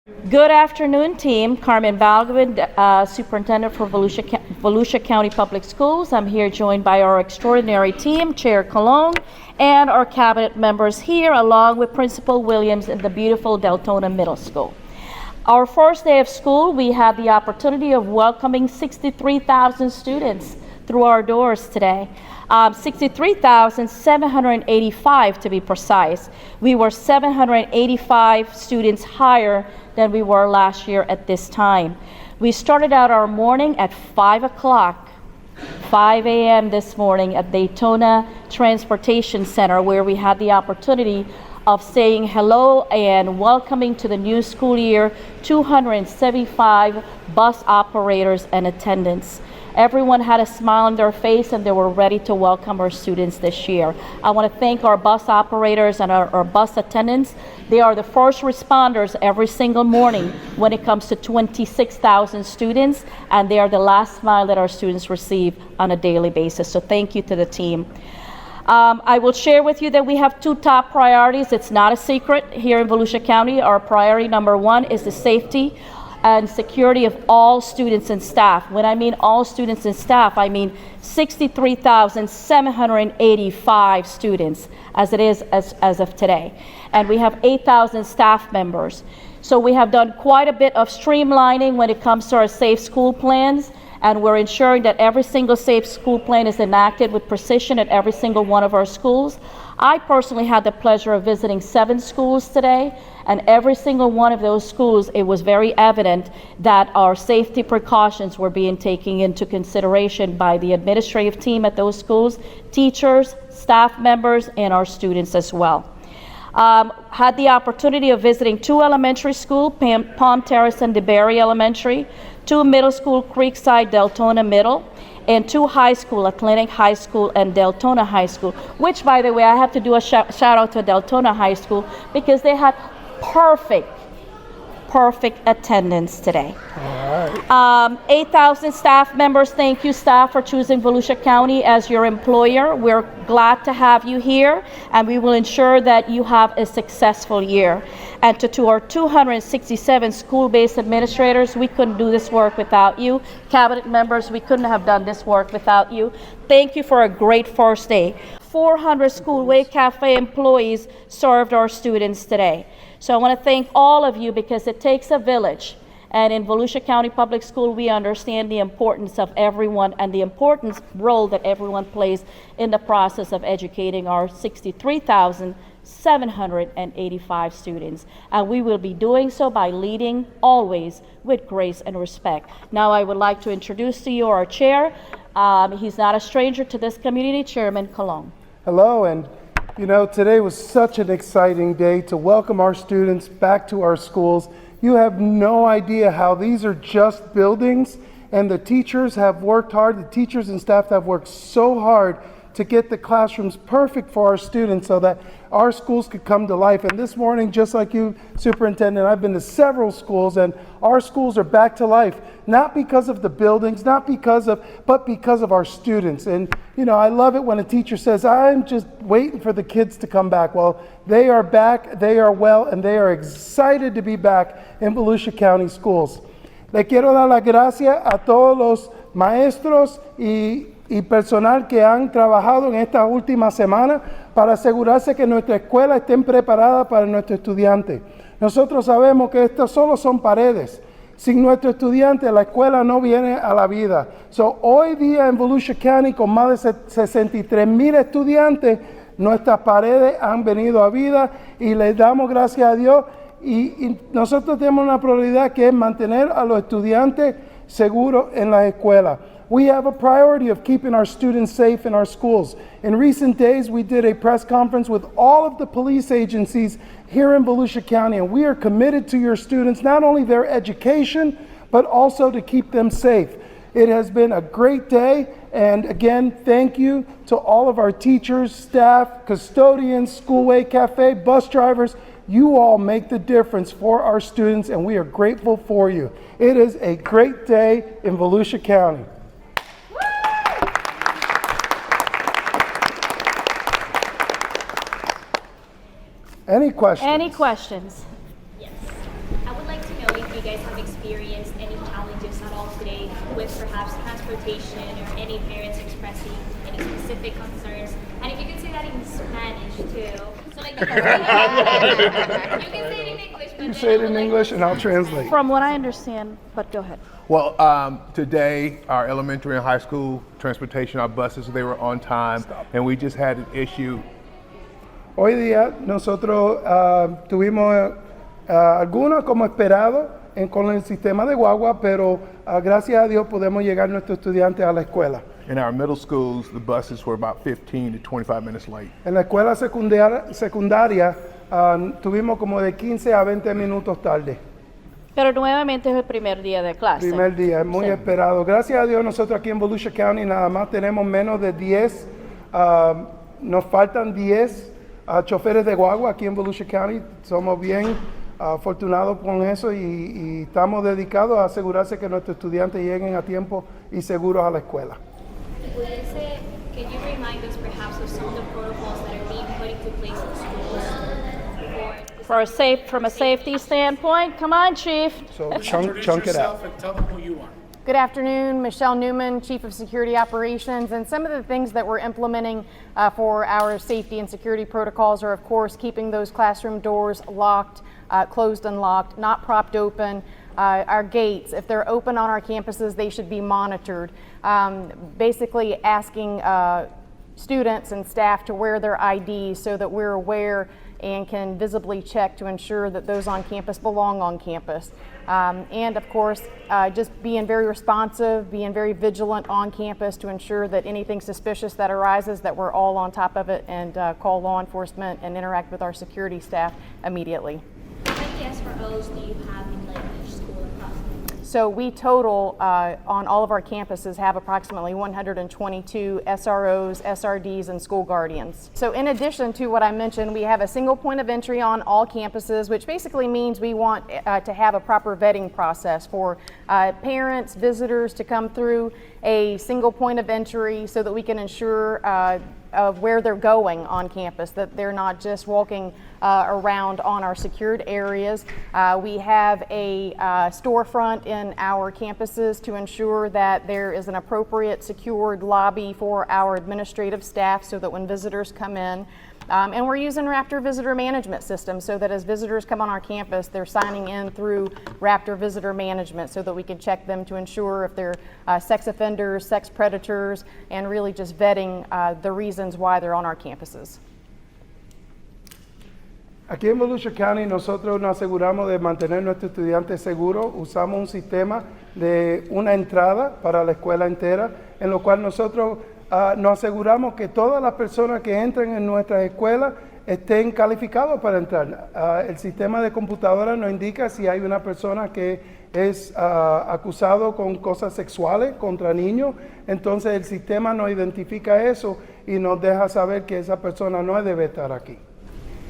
Good afternoon, team. Carmen Balgobin, Superintendent for Volusia County Public Schools. I'm here joined by our extraordinary team, Chair Colon, and our cabinet members here, along with Principal Williams in the beautiful Deltona Middle School. Our first day of school, we had the opportunity of welcoming 63,000 students through our doors today. 63,785 to be precise. We were 785 students higher than we were last year at this time. We started out our morning at 5 o'clock, 5 a.m. this morning at Daytona Transportation Center, where we had the opportunity of saying hello and welcoming to the new school year 275 bus operators and attendants. Everyone had a smile on their face and they were ready to welcome our students this year. I want to thank our bus operators and our bus attendants. They are the first responders every single morning when it comes to 26,000 students, and they are the last smile that our students receive on a daily basis. So thank you to the team. I will share with you that we have two top priorities. It's not a secret here in Volusia County. Our priority number one is the safety and security of all students and staff. When I mean all students and staff, I mean 63,785 students as it is as of today. And we have 8,000 staff members. So we have done quite a bit of streamlining when it comes to our safe school plans, and we're ensuring that every single safe school plan is enacted with precision at every single one of our schools. I personally had the pleasure of visiting 7 schools today, and every single one of those schools, it was very evident that our safety precautions were being taken into consideration by the administrative team at those schools, teachers, staff members, and our students as well. Had the opportunity of visiting 2 elementary schools, Palm Terrace and DeBerry Elementary, 2 middle school, Creekside, Deltona Middle, and 2 high school, Atlantic High School and Deltona High School, which, by the way, I have to do a shout out to Deltona High School because they had perfect attendance today. All right. 8,000 staff members. Thank you, staff, for choosing Volusia County as your employer. We're glad to have you here, and we will ensure that you have a successful year. And to our 267 school-based administrators, we couldn't do this work without you. Cabinet members, we couldn't have done this work without you. Thank you for a great first day. 400 Schoolway Cafe employees served our students today. So I want to thank all of you because it takes a village. And in Volusia County Public School, we understand the importance of everyone and the important role that everyone plays in the process of educating our 63,785 students. And we will be doing so by leading always with grace and respect. Now I would like to introduce to you our chair. He's not a stranger to this community, Chairman Colon. Hello, and you know, today was such an exciting day to welcome our students back to our schools. You have no idea how these are just buildings, and the teachers have worked hard. The teachers and staff have worked so hard to get the classrooms perfect for our students so that our schools could come to life. And this morning, just like you, Superintendent, I've been to several schools, and our schools are back to life, not because of the buildings, but because of our students. And you know, I love it when a teacher says, I'm just waiting for the kids to come back. Well, they are back, they are well, and they are excited to be back in Volusia County schools. Le quiero dar las gracias a todos los maestros y personal que han trabajado en estas últimas semanas para asegurarse que nuestra escuela estén preparadas para nuestros estudiantes. Nosotros sabemos que estas solo son paredes. Sin nuestros estudiantes, la escuela no viene a la vida. So, hoy día en Volusia County, con más de 63,000 estudiantes, nuestras paredes han venido a vida y les damos gracias a Dios. Y nosotros tenemos una prioridad que es mantener a los estudiantes seguros en la escuela. We have a priority of keeping our students safe in our schools. In recent days, we did a press conference with all of the police agencies here in Volusia County, and we are committed to your students, not only their education, but also to keep them safe. It has been a great day, and again, thank you to all of our teachers, staff, custodians, Schoolway Cafe, bus drivers. You all make the difference for our students, and we are grateful for you. It is a great day in Volusia County. Any questions? Yes. I would like to know guys have experienced any challenges at all today with perhaps transportation or any parents expressing any specific concerns. And if you could say that in Spanish too. So like you can say it in English. But You say it in English and I'll translate. From what I understand, but go ahead. Well, today our elementary and high school transportation, our buses, they were on time, and we just had an issue. Hoy día nosotros tuvimos algunos como esperado con el sistema de guagua, pero gracias a Dios podemos llegar nuestros estudiantes a la escuela. In our middle schools, the buses were about 15 to 25 minutes late. En la escuela secundaria tuvimos como de 15 a 20 minutos tarde. Pero nuevamente es el primer día de clase. Primer día, es muy Sí. esperado. Gracias a Dios nosotros aquí en Volusia County nada más tenemos menos de 10, nos faltan 10 choferes de guagua aquí en Volusia County. Somos bien afortunados con eso y estamos dedicados a asegurarse que nuestros estudiantes lleguen a tiempo y seguros a la escuela. Can you remind us perhaps of some of the protocols that are being put into place in schools From a safety standpoint, come on, Chief. So Introduce chunk it out. yourself and tell them who you are. Good afternoon, Michelle Newman, Chief of Security Operations, and some of the things that we're implementing for our safety and security protocols are, of course, keeping those classroom doors locked, closed and locked, not propped open. Our gates, if they're open on our campuses, they should be monitored. Basically asking students and staff to wear their IDs so that we're aware and can visibly check to ensure that those on campus belong on campus. And of course, just being very responsive, being very vigilant on campus to ensure that anything suspicious that arises, that we're all on top of it and call law enforcement and interact with our security staff immediately. How many SROs do you have in like each school across the country? So we total on all of our campuses have approximately 122 SROs, SRDs, and school guardians. So in addition to what I mentioned, we have a single point of entry on all campuses, which basically means we want to have a proper vetting process for parents, visitors to come through a single point of entry so that we can ensure of where they're going on campus, that they're not just walking around on our secured areas. We have a storefront in our campuses to ensure that there is an appropriate secured lobby for our administrative staff so that when visitors come in, and we're using Raptor Visitor Management System so that as visitors come on our campus, they're signing in through Raptor Visitor Management so that we can check them to ensure if they're sex offenders, sex predators, and really just vetting the reasons why they're on our campuses. Aquí en Volusia County nosotros nos aseguramos de mantener a nuestros estudiantes seguros. Usamos un sistema de una entrada para la escuela entera, en lo cual nosotros nos aseguramos que todas las personas que entren en nuestras escuelas estén calificados para entrar. El sistema de computadora nos indica si hay una persona que es acusado con cosas sexuales contra niños, entonces el sistema nos identifica eso y nos deja saber que esa persona no debe estar aquí.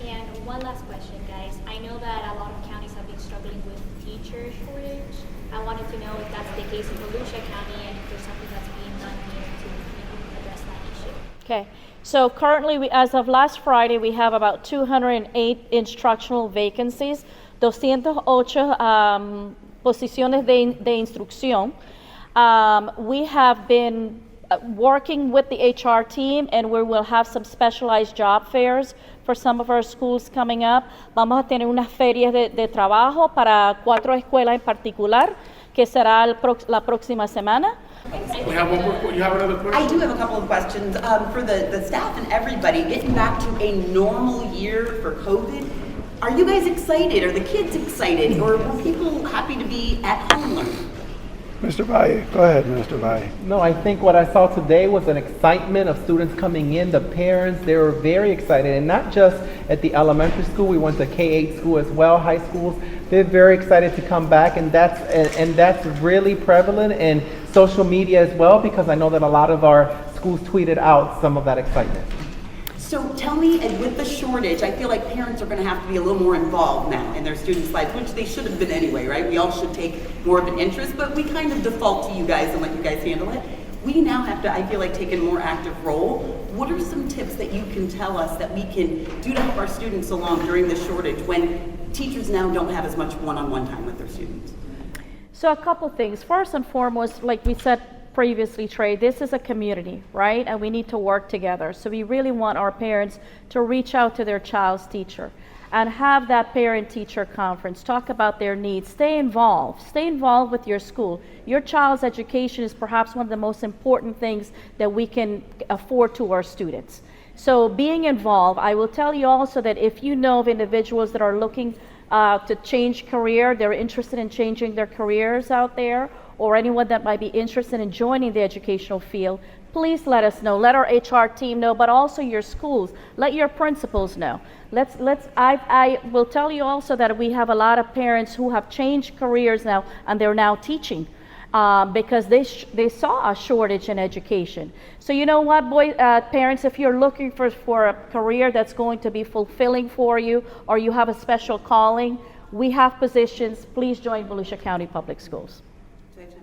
And one last question, guys. I know that a lot of counties have been struggling with teacher shortage. I wanted to know if that's the case in Volusia County and if there's something that's being done here to maybe address that issue. Okay, so currently, as of last Friday, we have about 208 instructional vacancies, 208 posiciones de instrucción. We have been working with the HR team, and we will have some specialized job fairs for some of our schools coming up. Vamos a tener unas ferias de trabajo para 4 escuelas en particular, que será la próxima semana. We have one more. You have another question? I do have a couple of questions for the staff and everybody. Getting back to a normal year for COVID, are you guys excited? Are the kids excited? Or were people happy to be at home learning? Mr. Valle, go ahead, Mr. Valle. No, I think what I saw today was an excitement of students coming in, the parents, they were very excited, and not just at the elementary school, we went to K-8 school as well, high schools. They're very excited to come back, and that's really prevalent in social media as well, because I know that a lot of our schools tweeted out some of that excitement. So tell me, and with the shortage, I feel like parents are going to have to be a little more involved now in their students' lives, which they should have been anyway, right? We all should take more of an interest, but we kind of default to you guys and let you guys handle it. we now have to, I feel like, take a more active role. What are some tips that you can tell us that we can do to help our students along during the shortage when teachers now don't have as much one-on-one time with their students? So a couple things. First and foremost, like we said previously, Trey, this is a community, right? And we need to work together. So we really want our parents to reach out to their child's teacher and have that parent-teacher conference, talk about their needs, stay involved with your school. Your child's education is perhaps one of the most important things that we can afford to our students. So being involved, I will tell you also that if you know of individuals that are looking to change career, they're interested in changing their careers out there, or anyone that might be interested in joining the educational field, please let us know. Let our HR team know, but also your schools. Let your principals know. I will tell you also that we have a lot of parents who have changed careers now, and they're now teaching because they saw a shortage in education. So you know what, parents, if you're looking for a career that's going to be fulfilling for you, or you have a special calling, we have positions. Please join Volusia County Public Schools. Jason?